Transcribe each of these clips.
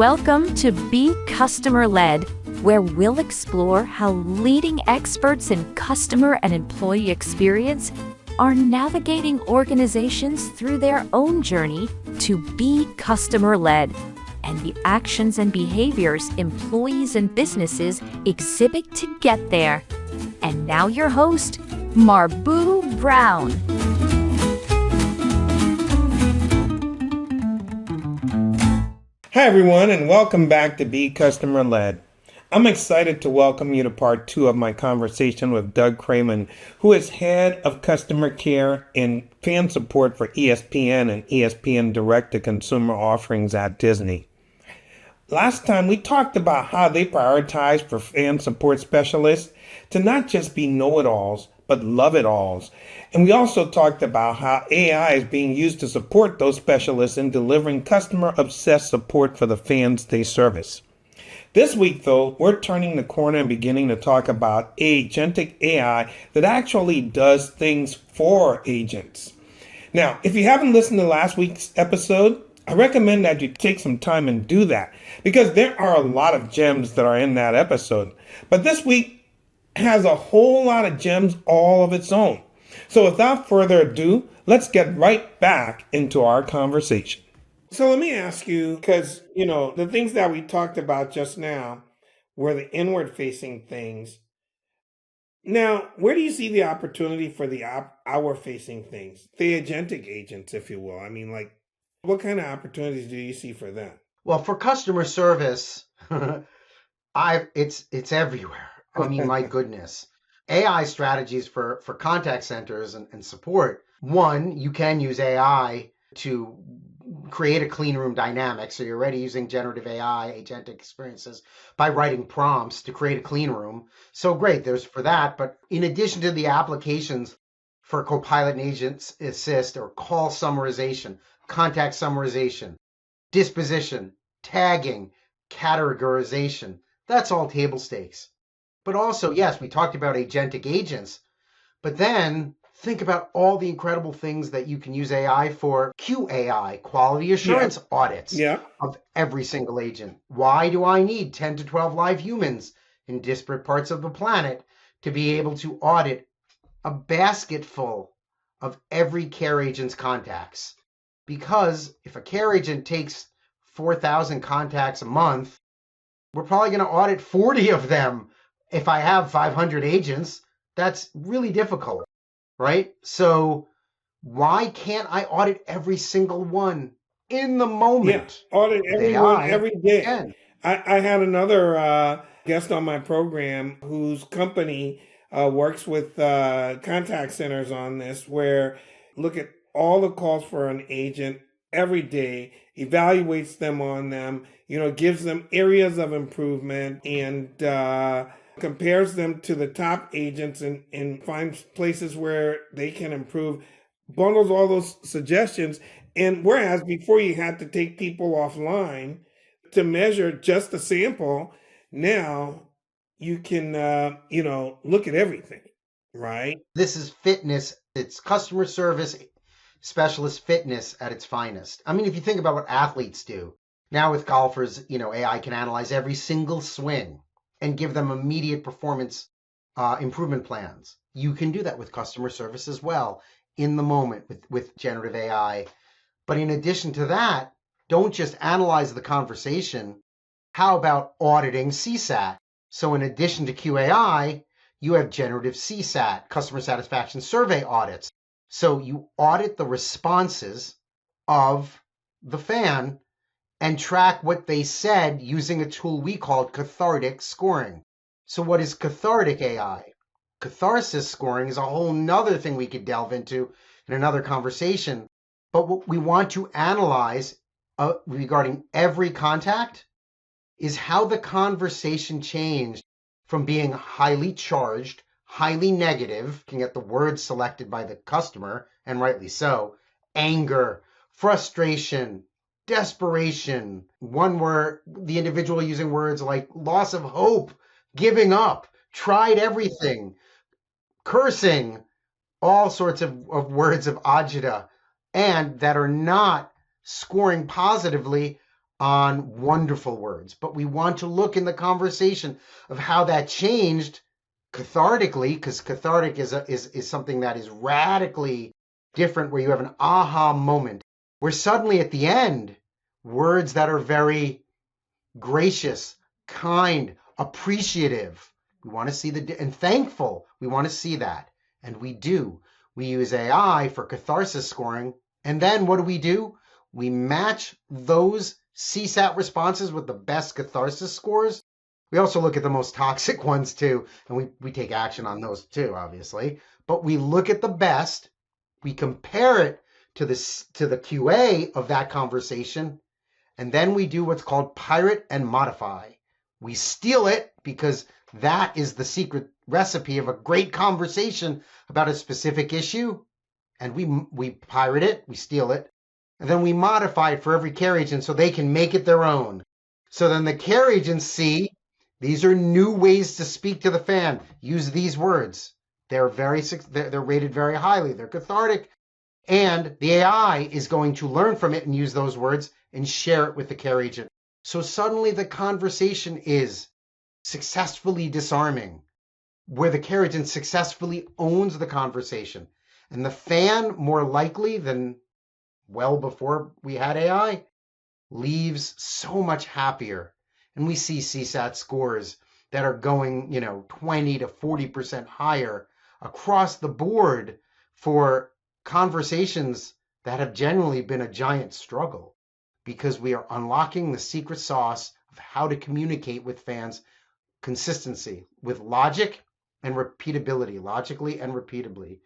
Welcome to Be Customer Led, where we'll explore how leading experts in customer and employee experience are navigating organizations through their own journey to be customer led, and the actions and behaviors employees and businesses exhibit to get there. And now your host, Marbue Brown. Hi everyone, and welcome back to Be Customer Led. I'm excited to welcome you to part 2 of my conversation with Doug Kramon, who is head of customer care and fan support for ESPN and ESPN direct-to-consumer offerings at Disney. Last time we talked about how they prioritize for fan support specialists to not just be know-it-alls, but love-it-alls. And we also talked about how AI is being used to support those specialists in delivering customer-obsessed support for the fans they service. This week, though, we're turning the corner and beginning to talk about agentic AI that actually does things for agents. Now, if you haven't listened to last week's episode, I recommend that you take some time and do that, because there are a lot of gems that are in that episode. But this week has a whole lot of gems all of its own. So without further ado, let's get right back into our conversation. So let me ask you, because, the things that we talked about just now were the inward-facing things. Now, where do you see the opportunity for the outward-facing things? The agentic agents, if you will. I mean, what kind of opportunities do you see for them? Well, for customer service, it's everywhere. I mean, my goodness. AI strategies for contact centers and support. One, you can use AI to create a clean room dynamic. So you're already using generative AI, agentic experiences, by writing prompts to create a clean room. So great, there's for that. But in addition to the applications for Copilot and Agent Assist or call summarization, contact summarization, disposition, tagging, categorization, that's all table stakes. But also, yes, we talked about agentic agents, but then think about all the incredible things that you can use AI for. QAI, quality assurance audits of every single agent. Why do I need 10 to 12 live humans in disparate parts of the planet to be able to audit a basket full of every care agent's contacts? Because if a care agent takes 4,000 contacts a month, we're probably going to audit 40 of them. If I have 500 agents, that's really difficult, right? So why can't I audit every single one in the moment? Yeah, audit everyone every day. I had another guest on my program whose company works with contact centers on this, where look at all the calls for an agent every day, evaluates them on them, gives them areas of improvement, and compares them to the top agents and finds places where they can improve, bundles all those suggestions. And whereas before you had to take people offline to measure just a sample, now you can, look at everything, right? This is fitness. It's customer service specialist fitness at its finest. I mean, if you think about what athletes do, now with golfers, AI can analyze every single swing and give them immediate performance improvement plans. You can do that with customer service as well in the moment with generative AI. But in addition to that, don't just analyze the conversation. How about auditing CSAT? So in addition to QAI, you have generative CSAT, customer satisfaction survey audits. So you audit the responses of the fan and track what they said using a tool we called cathartic scoring. So what is cathartic AI? Catharsis scoring is a whole nother thing we could delve into in another conversation. But what we want to analyze regarding every contact is how the conversation changed from being highly charged, highly negative, looking at the words selected by the customer, and rightly so, anger, frustration, desperation, one word, the individual using words like loss of hope, giving up, tried everything, cursing, all sorts of words of agita, and that are not scoring positively on wonderful words, but we want to look in the conversation of how that changed cathartically, because cathartic is something that is radically different, where you have an aha moment, where suddenly at the end, words that are very gracious, kind, appreciative, we want to see and thankful, we want to see that. And we do. We use AI for catharsis scoring. And then what do? We match those CSAT responses with the best catharsis scores. We also look at the most toxic ones too, and we take action on those too, obviously. But we look at the best, we compare it to the QA of that conversation, and then we do what's called pirate and modify. We steal it because that is the secret recipe of a great conversation about a specific issue, and we pirate it, we steal it, and then we modify it for every care agent so they can make it their own. So then the care agents see these are new ways to speak to the fan. Use these words. They're rated very highly. They're cathartic. And the AI is going to learn from it and use those words and share it with the care agent. So suddenly the conversation is successfully disarming, where the care agent successfully owns the conversation. And the fan, more likely than well before we had AI, leaves so much happier. And we see CSAT scores that are going, 20 to 40% higher across the board for conversations that have generally been a giant struggle, because we are unlocking the secret sauce of how to communicate with fans, consistency with logic and repeatability, logically and repeatably,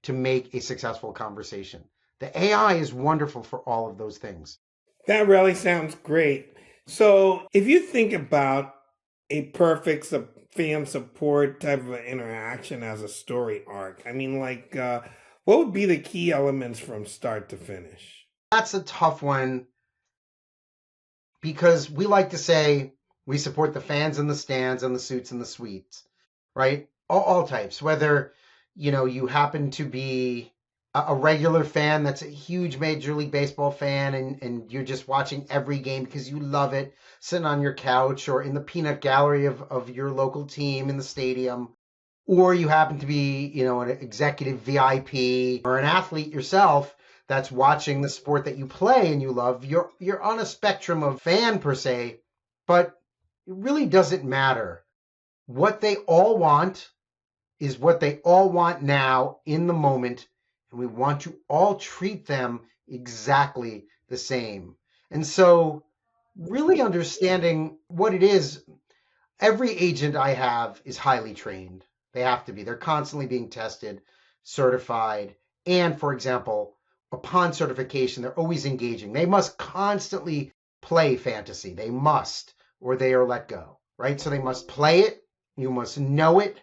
to make a successful conversation. The AI is wonderful for all of those things. That really sounds great. So if you think about a perfect fan support type of interaction as a story arc, what would be the key elements from start to finish? That's a tough one, because we like to say we support the fans in the stands and the suits and the suites, right? All types, whether, you happen to be a regular fan that's a huge Major League Baseball fan, and you're just watching every game because you love it, sitting on your couch or in the peanut gallery of your local team in the stadium, or you happen to be, an executive VIP or an athlete yourself that's watching the sport that you play and you love. You're on a spectrum of fan per se, but it really doesn't matter. What they all want is what they all want now in the moment, and we want to all treat them exactly the same. And so really understanding what it is, every agent I have is highly trained. They have to be. They're constantly being tested, certified, and, for example, upon certification, they're always engaging. They must constantly play fantasy. They must, or they are let go, right? So they must play it. You must know it.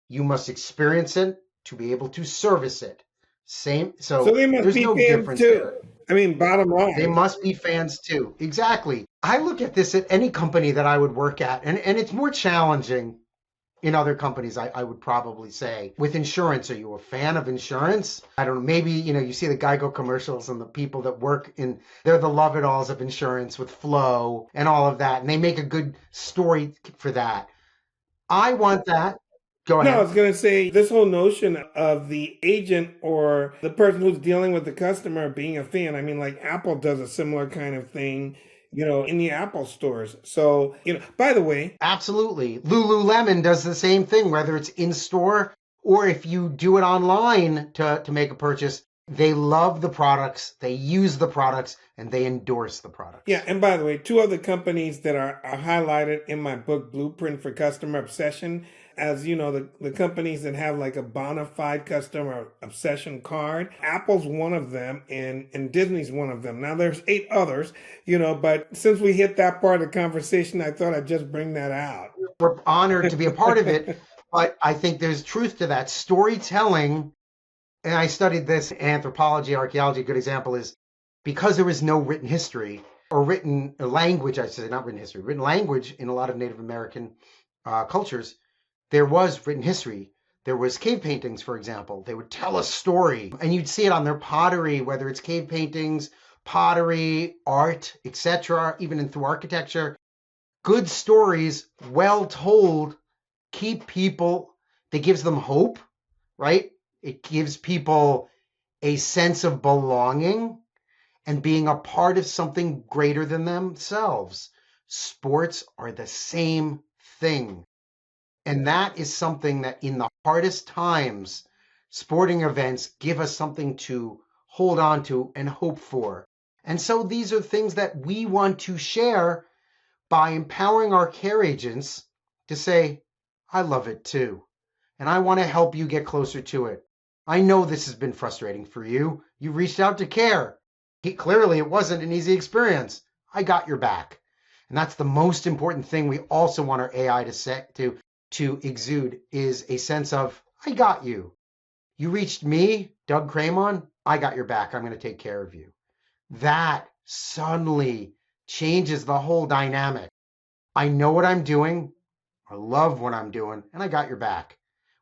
You must experience it to be able to service it. Same. So they must there's be no fans difference too. there. Bottom line. They must be fans too. Exactly. I look at this at any company that I would work at, and it's more challenging in other companies, I would probably say. With insurance, are you a fan of insurance? I don't know. Maybe, you see the Geico commercials and the people that work they're the love-it-alls of insurance with Flo and all of that, and they make a good story for that. I want that. Go ahead. No, I was going to say this whole notion of the agent or the person who's dealing with the customer being a fan. Apple does a similar kind of thing, in the Apple stores. So, by the way. Absolutely. Lululemon does the same thing, whether it's in store or if you do it online to make a purchase. They love the products, they use the products, and they endorse the products. Yeah, and by the way, two other companies that are highlighted in my book, Blueprint for Customer Obsession, as the companies that have like a bona fide customer obsession card. Apple's one of them, and Disney's one of them. Now there's 8 others, but since we hit that part of the conversation, I thought I'd just bring that out. We're honored to be a part of it, but I think there's truth to that. Storytelling, and I studied this in anthropology, archaeology. A good example is because there is no written history or written language, I should say, not written history, written language in a lot of Native American cultures. There was written history. There was cave paintings, for example. They would tell a story, and you'd see it on their pottery, whether it's cave paintings, pottery, art, etc., even through architecture. Good stories, well told, keep people, it gives them hope, right? It gives people a sense of belonging and being a part of something greater than themselves. Sports are the same thing. And that is something that in the hardest times, sporting events give us something to hold on to and hope for. And so these are things that we want to share by empowering our care agents to say, I love it too. And I want to help you get closer to it. I know this has been frustrating for you. You reached out to care. Clearly, it wasn't an easy experience. I got your back. And that's the most important thing we also want our AI to exude is a sense of, I got you. You reached me, Doug Kramon. I got your back. I'm going to take care of you. That suddenly changes the whole dynamic. I know what I'm doing. I love what I'm doing. And I got your back.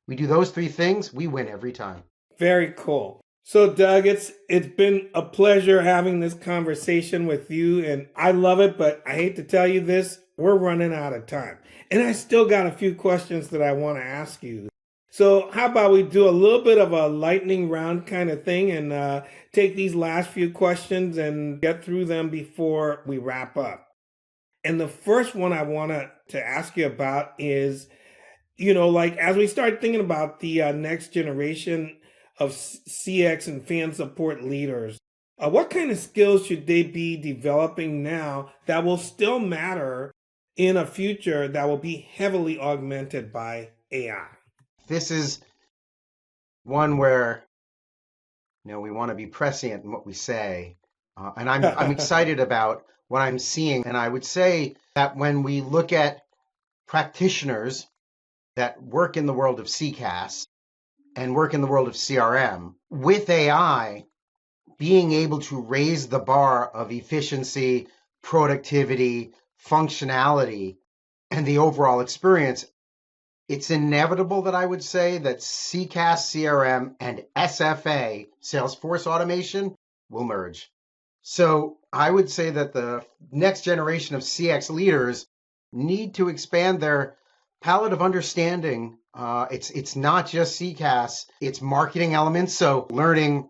We do those three things, we win every time. Very cool. So Doug, it's been a pleasure having this conversation with you, and I love it, but I hate to tell you this, we're running out of time. And I still got a few questions that I want to ask you. So how about we do a little bit of a lightning round kind of thing and take these last few questions and get through them before we wrap up. And the first one I want to ask you about is, like as we start thinking about the next generation of CX and fan support leaders, what kind of skills should they be developing now that will still matter in a future that will be heavily augmented by AI? This is one where we want to be prescient in what we say, and I'm excited about what I'm seeing. And I would say that when we look at practitioners that work in the world of CCaaS and work in the world of CRM, with AI, being able to raise the bar of efficiency, productivity, functionality, and the overall experience, it's inevitable that I would say that CCaaS, CRM, and SFA, Salesforce automation, will merge. So I would say that the next generation of CX leaders need to expand their palette of understanding. It's not just CCaaS, it's marketing elements. So learning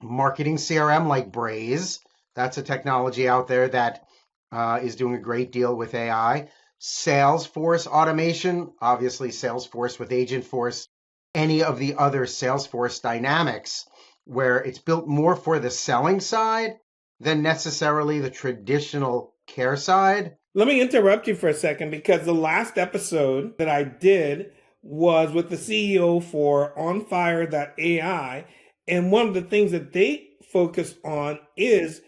marketing CRM like Braze, that's a technology out there that is doing a great deal with AI. Salesforce automation, obviously Salesforce with Agentforce, any of the other Salesforce dynamics where it's built more for the selling side than necessarily the traditional care side. Let me interrupt you for a second because the last episode that I did was with the CEO for OnFire.ai, and one of the things that they focus on is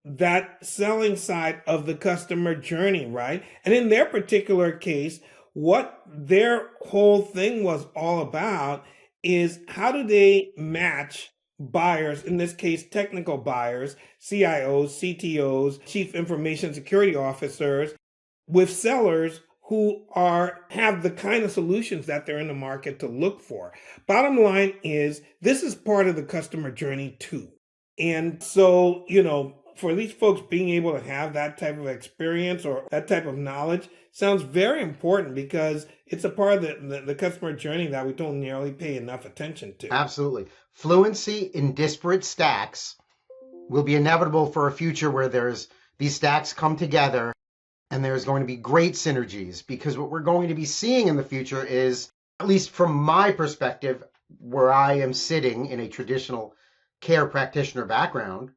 that selling side of the customer journey, right? And in their particular case, what their whole thing was all about is how do they match buyers, in this case, technical buyers, CIOs, CTOs, chief information security officers, with sellers who have the kind of solutions that they're in the market to look for. Bottom line is, this is part of the customer journey too. And so, for these folks being able to have that type of experience or that type of knowledge sounds very important because it's a part of the customer journey that we don't nearly pay enough attention to. Absolutely. Fluency in disparate stacks will be inevitable for a future where these stacks come together and there's going to be great synergies, because what we're going to be seeing in the future is, at least from my perspective, where I am sitting in a traditional care practitioner background,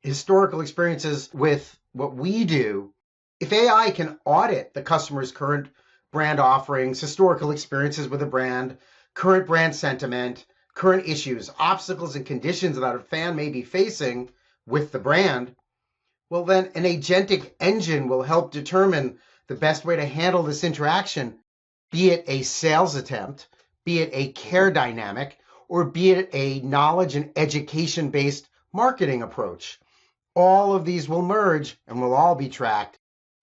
historical experiences with what we do. If AI can audit the customer's current brand offerings, historical experiences with a brand, current brand sentiment, current issues, obstacles, and conditions that a fan may be facing with the brand, well, then an agentic engine will help determine the best way to handle this interaction, be it a sales attempt, be it a care dynamic, or be it a knowledge and education-based marketing approach. All of these will merge and will all be tracked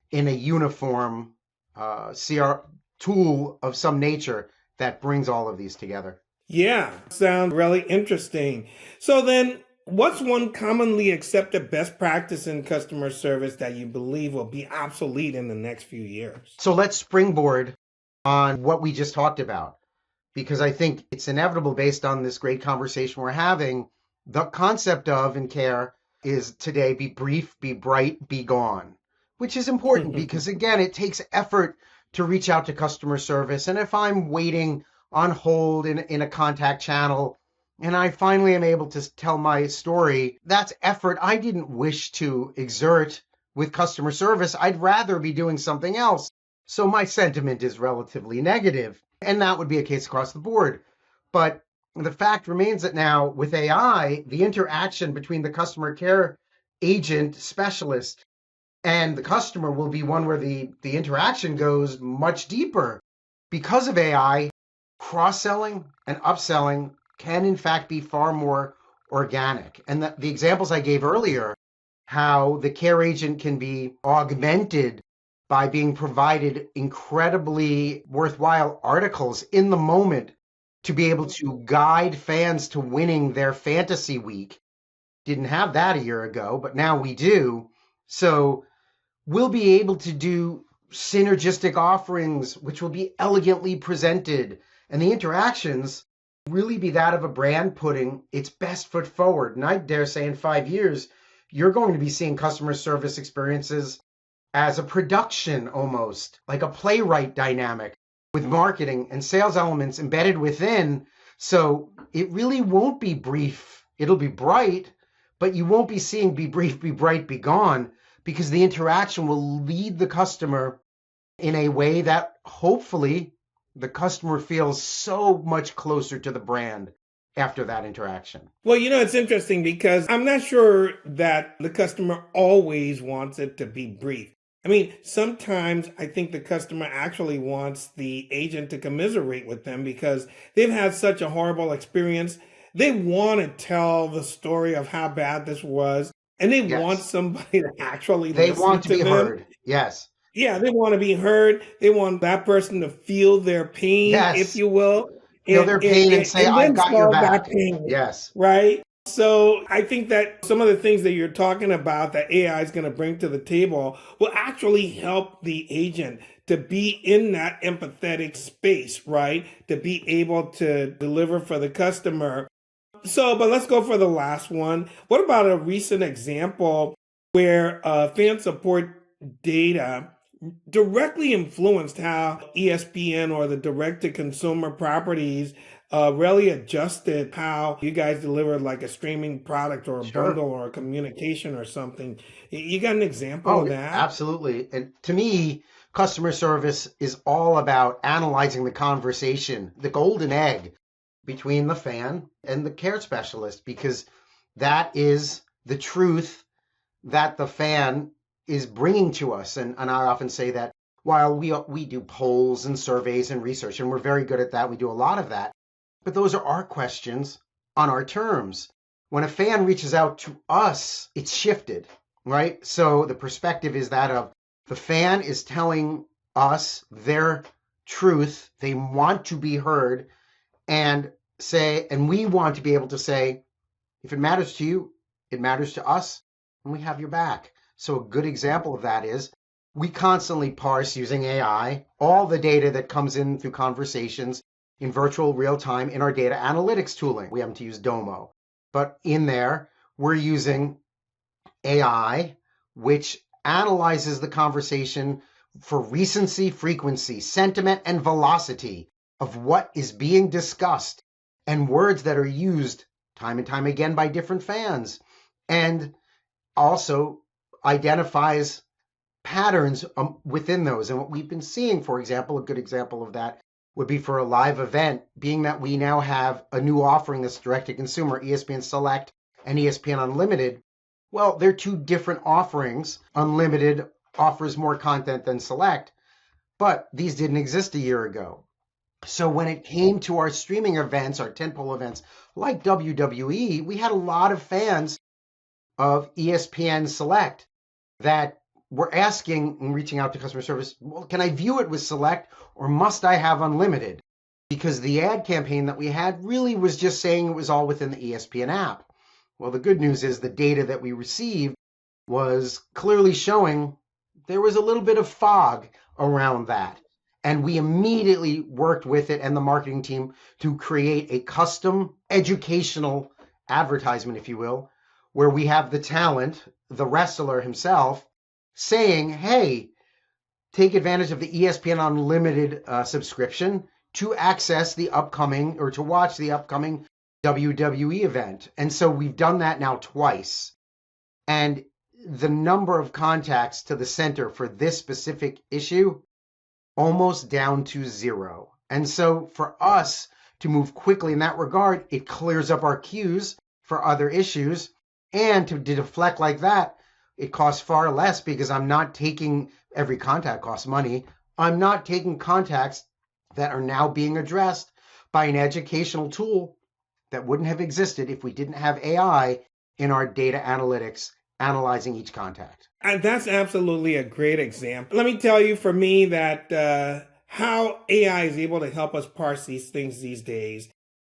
in a uniform CR tool of some nature that brings all of these together. Yeah, sounds really interesting. So then, What's one commonly accepted best practice in customer service that you believe will be obsolete in the next few years? So let's springboard on what we just talked about, because I think it's inevitable based on this great conversation we're having. The concept of in care is today be brief, be bright, be gone, which is important because, again, it takes effort to reach out to customer service. And if I'm waiting on hold in a contact channel and I finally am able to tell my story, that's effort I didn't wish to exert with customer service. I'd rather be doing something else. So my sentiment is relatively negative. And that would be a case across the board. But the fact remains that now with AI, the interaction between the customer care agent specialist and the customer will be one where the interaction goes much deeper. Because of AI, cross-selling and upselling can in fact be far more organic. And the examples I gave earlier, how the care agent can be augmented by being provided incredibly worthwhile articles in the moment to be able to guide fans to winning their fantasy week. Didn't have that a year ago, but now we do. So we'll be able to do synergistic offerings, which will be elegantly presented. And the interactions really be that of a brand putting its best foot forward. And I dare say in 5 years, you're going to be seeing customer service experiences as a production, almost like a playwright dynamic with marketing and sales elements embedded within. So it really won't be brief. It'll be bright, but you won't be seeing be brief, be bright, be gone, because the interaction will lead the customer in a way that hopefully the customer feels so much closer to the brand after that interaction. Well, it's interesting because I'm not sure that the customer always wants it to be brief. I mean, sometimes I think the customer actually wants the agent to commiserate with them because they've had such a horrible experience. They want to tell the story of how bad this was, and they want somebody to actually They listen want to be them. heard. Yes. Yeah, they want to be heard. They want that person to feel their pain, if you will. Feel their pain and say, I've got your back. Pain, yes. Right? So I think that some of the things that you're talking about that AI is going to bring to the table will actually help the agent to be in that empathetic space, right? To be able to deliver for the customer. So, but let's go for the last one. What about a recent example where fan support data directly influenced how ESPN or the direct-to-consumer properties really adjusted how you guys delivered like a streaming product or a bundle or a communication or something? You got an example of that? Absolutely. And to me, customer service is all about analyzing the conversation, the golden egg between the fan and the care specialist, because that is the truth that the fan is bringing to us. And I often say that while we do polls and surveys and research, and we're very good at that, we do a lot of that, but those are our questions on our terms. When a fan reaches out to us, it's shifted, right? So the perspective is that of the fan is telling us their truth. They want to be heard and we want to be able to say, if it matters to you, it matters to us, and we have your back. So a good example of that is we constantly parse using AI all the data that comes in through conversations in virtual real time in our data analytics tooling. We happen to use Domo, but in there we're using AI, which analyzes the conversation for recency, frequency, sentiment, and velocity of what is being discussed and words that are used time and time again by different fans, and also identifies patterns within those. And what we've been seeing, for example, a good example of that would be for a live event, being that we now have a new offering that's direct to consumer, ESPN Select and ESPN Unlimited. Well, they're two different offerings. Unlimited offers more content than Select, but these didn't exist a year ago. So when it came to our streaming events, our tentpole events like WWE, we had a lot of fans of ESPN Select that were asking and reaching out to customer service, well, can I view it with Select or must I have Unlimited? Because the ad campaign that we had really was just saying it was all within the ESPN app. Well, the good news is the data that we received was clearly showing there was a little bit of fog around that. And we immediately worked with it and the marketing team to create a custom educational advertisement, if you will, where we have the talent, the wrestler himself, saying, hey, take advantage of the ESPN Unlimited subscription to access the upcoming or to watch the upcoming WWE event. And so we've done that now twice. And the number of contacts to the center for this specific issue almost down to zero. And so for us to move quickly in that regard, it clears up our queues for other issues. And to deflect like that, it costs far less because I'm not taking every contact costs money. I'm not taking contacts that are now being addressed by an educational tool that wouldn't have existed if we didn't have AI in our data analytics analyzing each contact. And that's absolutely a great example. Let me tell you, for me, that how AI is able to help us parse these things these days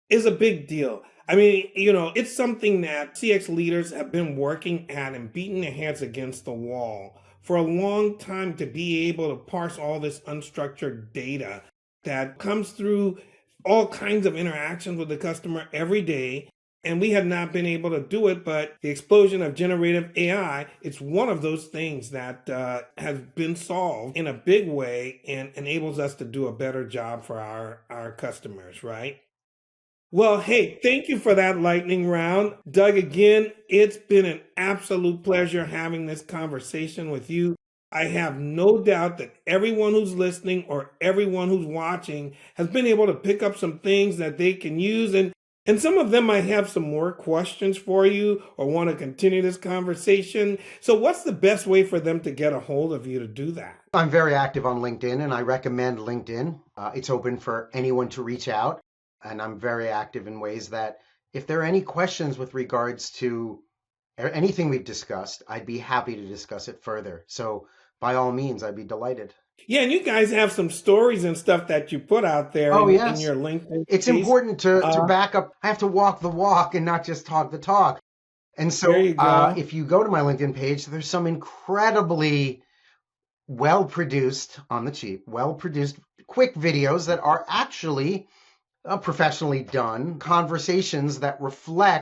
is a big deal. I mean, it's something that CX leaders have been working at and beating their heads against the wall for a long time to be able to parse all this unstructured data that comes through all kinds of interactions with the customer every day. And we have not been able to do it, but the explosion of generative AI, it's one of those things that has been solved in a big way and enables us to do a better job for our customers, right? Well, hey, thank you for that lightning round. Doug, again, it's been an absolute pleasure having this conversation with you. I have no doubt that everyone who's listening or everyone who's watching has been able to pick up some things that they can use, and some of them might have some more questions for you or want to continue this conversation. So what's the best way for them to get a hold of you to do that? I'm very active on LinkedIn, and I recommend LinkedIn. It's open for anyone to reach out, and I'm very active in ways that if there are any questions with regards to anything we've discussed, I'd be happy to discuss it further. So by all means, I'd be delighted. Yeah, and you guys have some stories and stuff that you put out there in your LinkedIn. It's important to back up. I have to walk the walk and not just talk the talk. And so if you go to my LinkedIn page, there's some incredibly well-produced, on the cheap, well-produced quick videos that are actually professionally done, conversations that reflect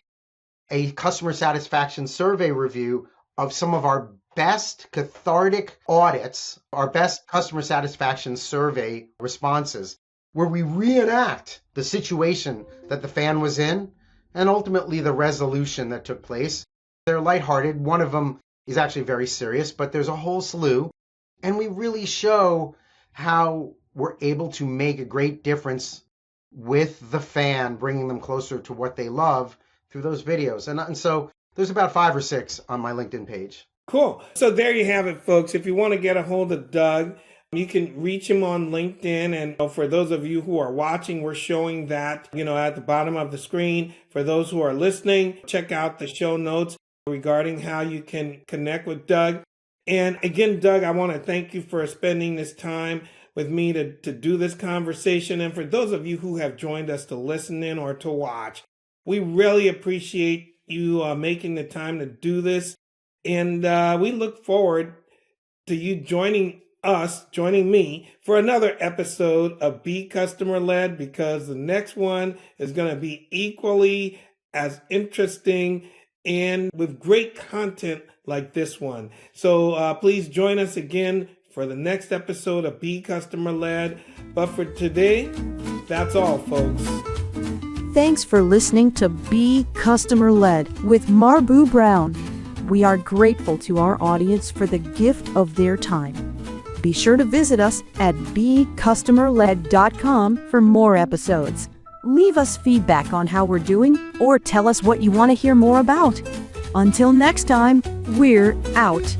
a customer satisfaction survey review of some of our best cathartic audits, our best customer satisfaction survey responses, where we reenact the situation that the fan was in and ultimately the resolution that took place. They're lighthearted. One of them is actually very serious, but there's a whole slew. And we really show how we're able to make a great difference with the fan, bringing them closer to what they love through those videos. And so there's about 5 or 6 on my LinkedIn page. Cool. So there you have it, folks. If you want to get a hold of Doug, you can reach him on LinkedIn. And for those of you who are watching, we're showing that, at the bottom of the screen. For those who are listening, check out the show notes regarding how you can connect with Doug. And again, Doug, I want to thank you for spending this time with me to do this conversation. And for those of you who have joined us to listen in or to watch, we really appreciate you making the time to do this. And we look forward to you joining me for another episode of Be Customer Led, because the next one is going to be equally as interesting and with great content like this one. So please join us again for the next episode of Be Customer Led. But for today, that's all, folks. Thanks for listening to Be Customer Led with Marbue Brown. We are grateful to our audience for the gift of their time. Be sure to visit us at becustomerled.com for more episodes. Leave us feedback on how we're doing or tell us what you want to hear more about. Until next time, we're out.